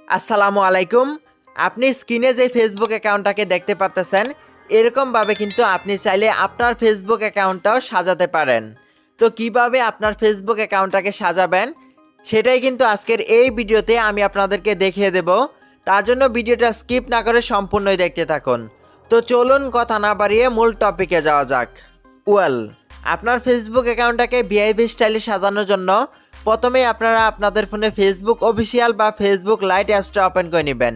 আসসালামু আলাইকুম। আপনি স্ক্রিনে যে ফেসবুক অ্যাকাউন্টটাকে দেখতে পাচ্ছেন, এরকমভাবে কিন্তু আপনি চাইলে আপনার ফেসবুক অ্যাকাউন্টটাও সাজাতে পারেন। তো কিভাবে আপনার ফেসবুক অ্যাকাউন্টটাকে সাজাবেন সেটাই কিন্তু আজকের এই ভিডিওতে আমি আপনাদেরকে দেখিয়ে দেব। তার জন্য ভিডিওটা স্কিপ না করে সম্পূর্ণই দেখতে থাকুন। তো চলুন কথা না বাড়িয়ে মূল টপিকে যাওয়া যাক। আপনার ফেসবুক অ্যাকাউন্টটাকে ভিআইপি স্টাইলে সাজানোর জন্য প্রথমেই আপনারা আপনাদের ফোনে ফেসবুক অফিসিয়াল বা ফেসবুক লাইট অ্যাপসটা ওপেন করে নেবেন।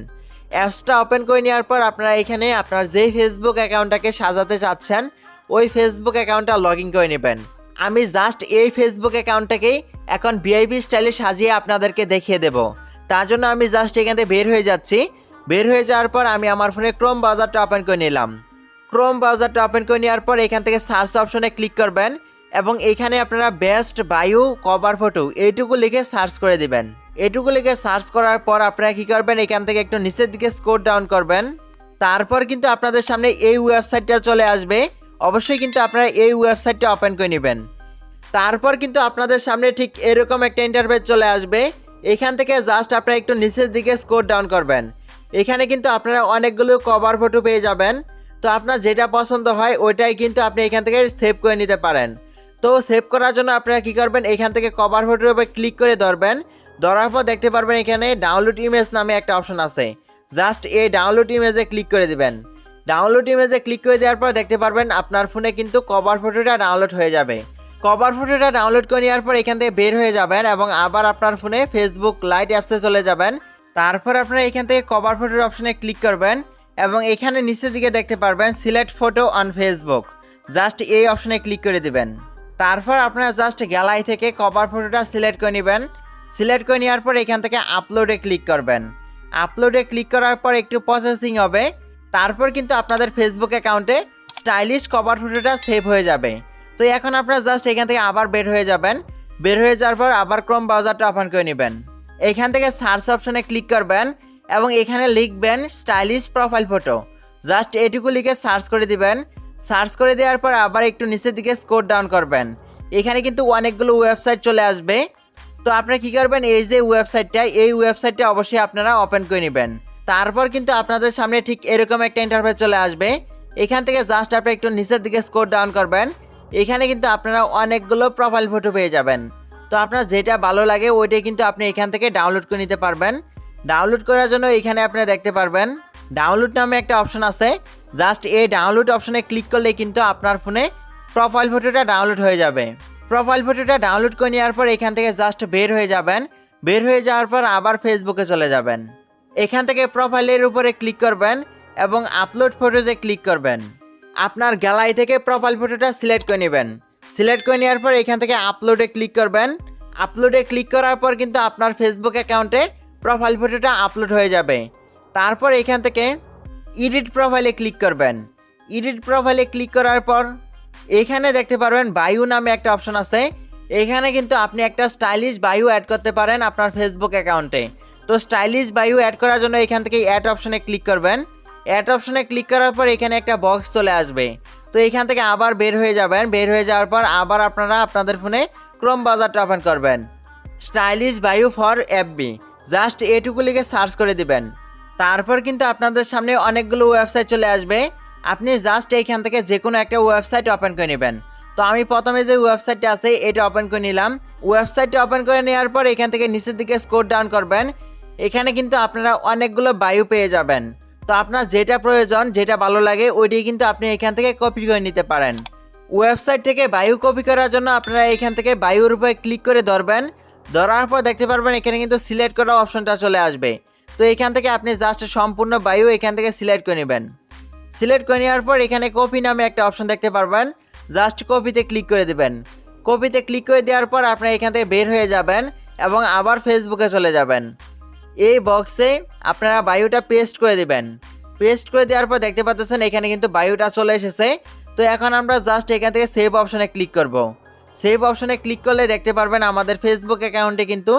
অ্যাপসটা ওপেন করে নেওয়ার পর আপনারা এখানে আপনার যেই ফেসবুক অ্যাকাউন্টটাকে সাজাতে চাচ্ছেন ওই ফেসবুক অ্যাকাউন্টটা লগ ইন করে নেবেন। আমি জাস্ট এই ফেসবুক অ্যাকাউন্টটাকেই এখন ভিআইপি স্টাইলে সাজিয়ে আপনাদেরকে দেখিয়ে দেব। তার জন্য আমি জাস্ট এখান থেকে বের হয়ে যাচ্ছি। বের হয়ে যাওয়ার পর আমি আমার ফোনে ক্রোম ব্রাউজারটা ওপেন করে নিলাম। ক্রোম ব্রাউজারটা ওপেন করে নেওয়ার পর এখান থেকে সার্চ অপশনে ক্লিক করবেন এবং এখানে আপনারা বেস্ট বায়ু কভার ফটো এইটুকু লিখে সার্চ করে দিবেন। এটুকু লিখে সার্চ করার পর আপনারা কী করবেন, এখান থেকে একটু নিচের দিকে স্ক্রল ডাউন করবেন। তারপর কিন্তু আপনাদের সামনে এই ওয়েবসাইটটা চলে আসবে। অবশ্যই কিন্তু আপনারা এই ওয়েবসাইটটা ওপেন করে নেবেন। তারপর কিন্তু আপনাদের সামনে ঠিক এরকম একটা ইন্টারফেস চলে আসবে। এখান থেকে জাস্ট আপনারা একটু নিচের দিকে স্ক্রল ডাউন করবেন। এখানে কিন্তু আপনারা অনেকগুলো কভার ফটো পেয়ে যাবেন। তো আপনার যেটা পছন্দ হয় ওইটাই কিন্তু আপনি এখান থেকে সেভ করে নিতে পারেন। তো সেভ করার জন্য আপনারা কী করবেন, এখান থেকে কভার ফটোর উপর ক্লিক করে ধরবেন। ধরার পর দেখতে পারবেন এখানে ডাউনলোড ইমেজ নামে একটা অপশন আছে। জাস্ট এই ডাউনলোড ইমেজে ক্লিক করে দিবেন। ডাউনলোড ইমেজে ক্লিক করে দেওয়ার পর দেখতে পারবেন আপনার ফোনে কিন্তু কভার ফটোটা ডাউনলোড হয়ে যাবে। কভার ফটোটা ডাউনলোড করে নেওয়ার পর এখান থেকে বের হয়ে যাবেন এবং আবার আপনার ফোনে ফেসবুক লাইট অ্যাপসে চলে যাবেন। তারপর আপনারা এখান থেকে কভার ফটোর অপশনে ক্লিক করবেন এবং এখানে নিচের দিকে দেখতে পারবেন select photo on Facebook. Just এই অপশনে ক্লিক করে দিবেন। তারপর আপনারা জাস্ট গ্যালারি থেকে কভার ফটোটা সিলেক্ট করে নেবেন। সিলেক্ট করে নেওয়ার পর এখান থেকে আপলোডে ক্লিক করবেন। আপলোডে ক্লিক করার পর একটু প্রসেসিং হবে। তারপর কিন্তু আপনাদের ফেসবুক অ্যাকাউন্টে স্টাইলিশ কভার ফটোটা সেভ হয়ে যাবে। তো এখন আপনারা জাস্ট এখান থেকে আবার বের হয়ে যাবেন। বের হয়ে যাওয়ার পর আবার ক্রোম ব্রাউজারটা ওপেন করে নেবেন। এখান থেকে সার্চ অপশনে ক্লিক করবেন এবং এখানে লিখবেন স্টাইলিশ প্রোফাইল ফটো। জাস্ট এটুকু লিখে সার্চ করে দিবেন। সার্চ করে দেওয়ার পর আবার একটু নিচের দিকে স্ক্রল ডাউন করবেন। এখানে কিন্তু অনেকগুলো ওয়েবসাইট চলে আসবে। তো আপনারা কী করবেন, এই যে ওয়েবসাইটটা এই ওয়েবসাইটটা অবশ্যই আপনারা ওপেন করে নেবেন। তারপর কিন্তু আপনাদের সামনে ঠিক এরকম একটা ইন্টারফেস চলে আসবে। এখান থেকে জাস্ট আপনারা একটু নিচের দিকে স্ক্রল ডাউন করবেন। এখানে কিন্তু আপনারা অনেকগুলো প্রোফাইল ফটো পেয়ে যাবেন। তো আপনার যেটা ভালো লাগে ওইটাই কিন্তু আপনি এখান থেকে ডাউনলোড করে নিতে পারবেন। ডাউনলোড করার জন্য এখানে আপনারা দেখতে পারবেন ডাউনলোড নামে একটা অপশন আছে। জাস্ট এই ডাউনলোড অপশনে ক্লিক করলে কিন্তু আপনার ফোনে প্রোফাইল ফটোটা ডাউনলোড হয়ে যাবে। প্রোফাইল ফটোটা ডাউনলোড করে নেওয়ার পর এখান থেকে জাস্ট বের হয়ে যাবেন। বের হয়ে যাওয়ার পর আবার ফেসবুকে চলে যাবেন। এখান থেকে প্রোফাইলের উপরে ক্লিক করবেন এবং আপলোড ফটোতে ক্লিক করবেন। আপনার গ্যালারি থেকে প্রোফাইল ফটোটা সিলেক্ট করে নেবেন। সিলেক্ট করে নেওয়ার পর এখান থেকে আপলোডে ক্লিক করবেন। আপলোডে ক্লিক করার পর কিন্তু আপনার ফেসবুক অ্যাকাউন্টে প্রোফাইল ফটোটা আপলোড হয়ে যাবে। তারপর এখান থেকে এডিট প্রোফাইলে ক্লিক করবেন। এডিট প্রোফাইলে ক্লিক করার পর এখানে দেখতে পারবেন বায়ু নামে একটা অপশন আছে। এখানে কিন্তু আপনি একটা স্টাইলিশ বায়ু অ্যাড করতে পারেন আপনার ফেসবুক অ্যাকাউন্টে। তো স্টাইলিশ বায়ু অ্যাড করার জন্য এখান থেকে অ্যাড অপশনে ক্লিক করবেন। অ্যাড অপশনে ক্লিক করার পর এখানে একটা বক্স চলে আসবে। তো এখান থেকে আবার বের হয়ে যাবেন। বের হয়ে যাওয়ার পর আবার আপনারা আপনাদের ফোনে ক্রোম ব্রাউজারটা ওপেন করবেন। স্টাইলিশ বায়ু ফর এফবি জাস্ট এটুকু লিখে সার্চ করে দিবেন। তারপর কিন্তু আপনাদের সামনে অনেকগুলো ওয়েবসাইট চলে আসবে। আপনি জাস্ট এইখান থেকে যে কোনো একটা ওয়েবসাইট ওপেন করে নেবেন। তো আমি প্রথমে যে ওয়েবসাইটটা আছে এটা ওপেন করে নিলাম। ওয়েবসাইটটা ওপেন করে নেওয়ার পর এখান থেকে নিচের দিকে স্ক্রল ডাউন করবেন। এখানে কিন্তু আপনারা অনেকগুলো বায়ু পেয়ে যাবেন। তো আপনার যেটা প্রয়োজন যেটা ভালো লাগে ওইটাই কিন্তু আপনি এখান থেকে কপি করে নিতে পারেন। ওয়েবসাইট থেকে বায়ু কপি করার জন্য আপনারা এখান থেকে বায়ুর উপরে ক্লিক করে ধরবেন। ধরার পর দেখতে পারবেন এখানে কিন্তু সিলেক্ট করা অপশনটা চলে আসবে। তো এখান থেকে আপনি জাস্ট সম্পূর্ণ বায়ু এখান থেকে সিলেক্ট করে নেবেন। সিলেক্ট করে নেওয়ার পর এখানে কপি নামে একটা অপশন দেখতে পারবেন। জাস্ট কপিতে ক্লিক করে দেবেন। কপিতে ক্লিক করে দেওয়ার পর আপনারা এখান থেকে বের হয়ে যাবেন এবং আবার ফেসবুকে চলে যাবেন। এই বক্সে আপনারা বায়ুটা পেস্ট করে দিবেন। পেস্ট করে দেওয়ার পর দেখতে পাচ্ছেন এখানে কিন্তু বায়ুটা চলে এসেছে। তো এখন আমরা জাস্ট এখান থেকে সেভ অপশনে ক্লিক করব। সেভ অপশনে ক্লিক করলে দেখতে পারবেন আমাদের ফেসবুক অ্যাকাউন্টে কিন্তু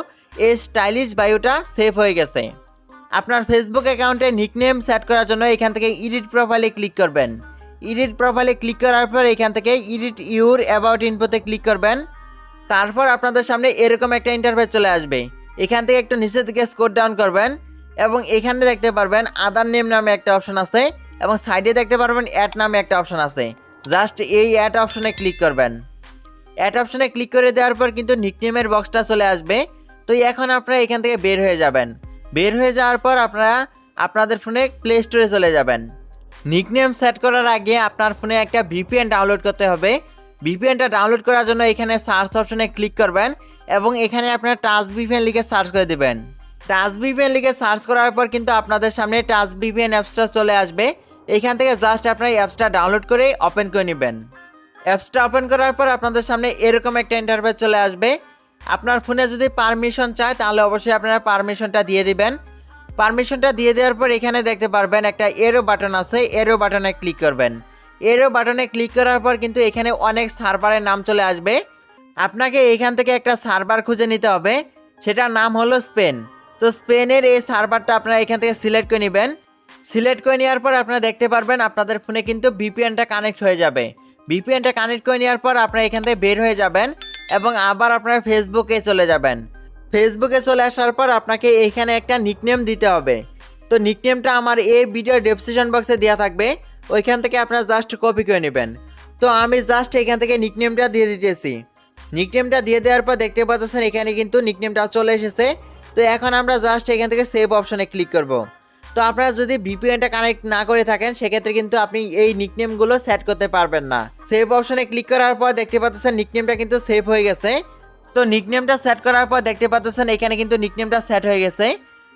এই স্টাইলিশ বায়ুটা সেভ হয়ে গেছে। আপনার ফেসবুক অ্যাকাউন্টে নিকনেম সেট করার জন্য এখান থেকে এডিট প্রোফাইলে ক্লিক করবেন। এডিট প্রোফাইলে ক্লিক করার পর এখান থেকে এডিট ইউর অ্যাবাউট ইনফোতে ক্লিক করবেন। তারপর আপনাদের সামনে এরকম একটা ইন্টারফেস চলে আসবে। এখান থেকে একটু নিচের দিকে স্ক্রল ডাউন করবেন। এবং এখানে দেখতে পারবেন আদার নেম নামে একটা অপশন আছে এবং সাইডে দেখতে পারবেন অ্যাড নামে একটা অপশন আছে। জাস্ট এই অ্যাড অপশনে ক্লিক করবেন। অ্যাড অপশনে ক্লিক করে দেওয়ার পর কিন্তু নিকনেমের বক্সটা চলে আসবে। তো এখন আপনারা এখান থেকে বের হয়ে যাবেন। বের হয়ে যাওয়ার পর আপনারা আপনাদের ফোনে প্লে স্টোরে চলে যাবেন। নিকনেম সেট করার আগে আপনার ফোনে একটা ভিপিএন ডাউনলোড করতে হবে। ভিপিএনটা ডাউনলোড করার জন্য এখানে সার্চ অপশনে ক্লিক করবেন এবং এখানে আপনার টাচ ভিপিএন লিখে সার্চ করে দেবেন। টাচ ভিপিএন লিখে সার্চ করার পর কিন্তু আপনাদের সামনে টাচ ভিপিএন অ্যাপসটা চলে আসবে। এখান থেকে জাস্ট আপনার অ্যাপসটা ডাউনলোড করে ওপেন করে নেবেন। অ্যাপসটা ওপেন করার পর আপনাদের সামনে এরকম একটা ইন্টারফেস চলে আসবে। আপনার ফোনে যদি পারমিশন চায় তাহলে অবশ্যই আপনারা পারমিশনটা দিয়ে দিবেন। পারমিশনটা দিয়ে দেওয়ার পর এখানে দেখতে পারবেন একটা এরো বাটন আছে, এরো বাটনে ক্লিক করবেন। এরো বাটনে ক্লিক করার পর কিন্তু এখানে অনেক সার্ভারের নাম চলে আসবে। আপনাকে এখান থেকে একটা সার্ভার খুঁজে নিতে হবে, সেটার নাম হলো স্পেন। তো স্পেনের এই সার্ভারটা আপনারা এখান থেকে সিলেক্ট করে নেবেন। সিলেক্ট করে নেওয়ার পর আপনারা দেখতে পারবেন আপনাদের ফোনে কিন্তু ভিপিএনটা কানেক্ট হয়ে যাবে। ভিপিএনটা কানেক্ট করে নেওয়ার পর আপনারা এখান থেকে বের হয়ে যাবেন এবং আবার আপনারা ফেসবুকে চলে যাবেন। ফেসবুকে চলে আসার পর আপনাকে এইখানে একটা নিকনেম দিতে হবে। তো নিকনেমটা আমার এই ভিডিও ডেসক্রিপশন বক্সে দেওয়া থাকবে, ওইখান থেকে আপনারা জাস্ট কপি করে নেবেন। তো আমি জাস্ট এখান থেকে নিকনেমটা দিয়ে দিতেছি। নিকনেমটা দিয়ে দেওয়ার পর দেখতে পাচ্ছেন এখানে কিন্তু নিকনেমটা চলে এসেছে। তো এখন আমরা জাস্ট এখান থেকে সেভ অপশনে ক্লিক করব। তো আপনারা যদি ভিপিএনটা কানেক্ট না করে থাকেন সেক্ষেত্রে কিন্তু আপনি এই নিকনেমগুলো সেট করতে পারবেন না। সেভ অপশনে ক্লিক করার পর দেখতে পাচ্ছেন নিকনেমটা কিন্তু সেভ হয়ে গেছে। তো নিকনেমটা সেট করার পর দেখতে পাচ্ছেন এখানে কিন্তু নিকনেমটা সেট হয়ে গেছে।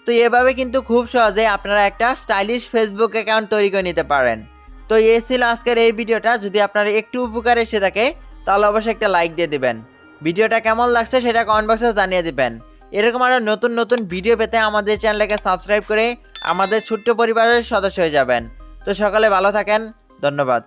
তো এভাবে কিন্তু খুব সহজে আপনারা একটা স্টাইলিশ ফেসবুক অ্যাকাউন্ট তৈরি করে নিতে পারেন। তো এই ছিল আজকের এই ভিডিওটা। যদি আপনার একটু উপকার এসে থাকে তাহলে অবশ্যই একটা লাইক দিয়ে দিবেন। ভিডিওটা কেমন লাগছে সেটা কমেন্ট বক্সে জানিয়ে দিবেন। এরকম আরও নতুন নতুন ভিডিও পেতে আমাদের চ্যানেলটাকে সাবস্ক্রাইব করে আমাদের ছোট্ট পরিবারের সদস্য হয়ে যাবেন। তো সকালে ভালো থাকেন, ধন্যবাদ।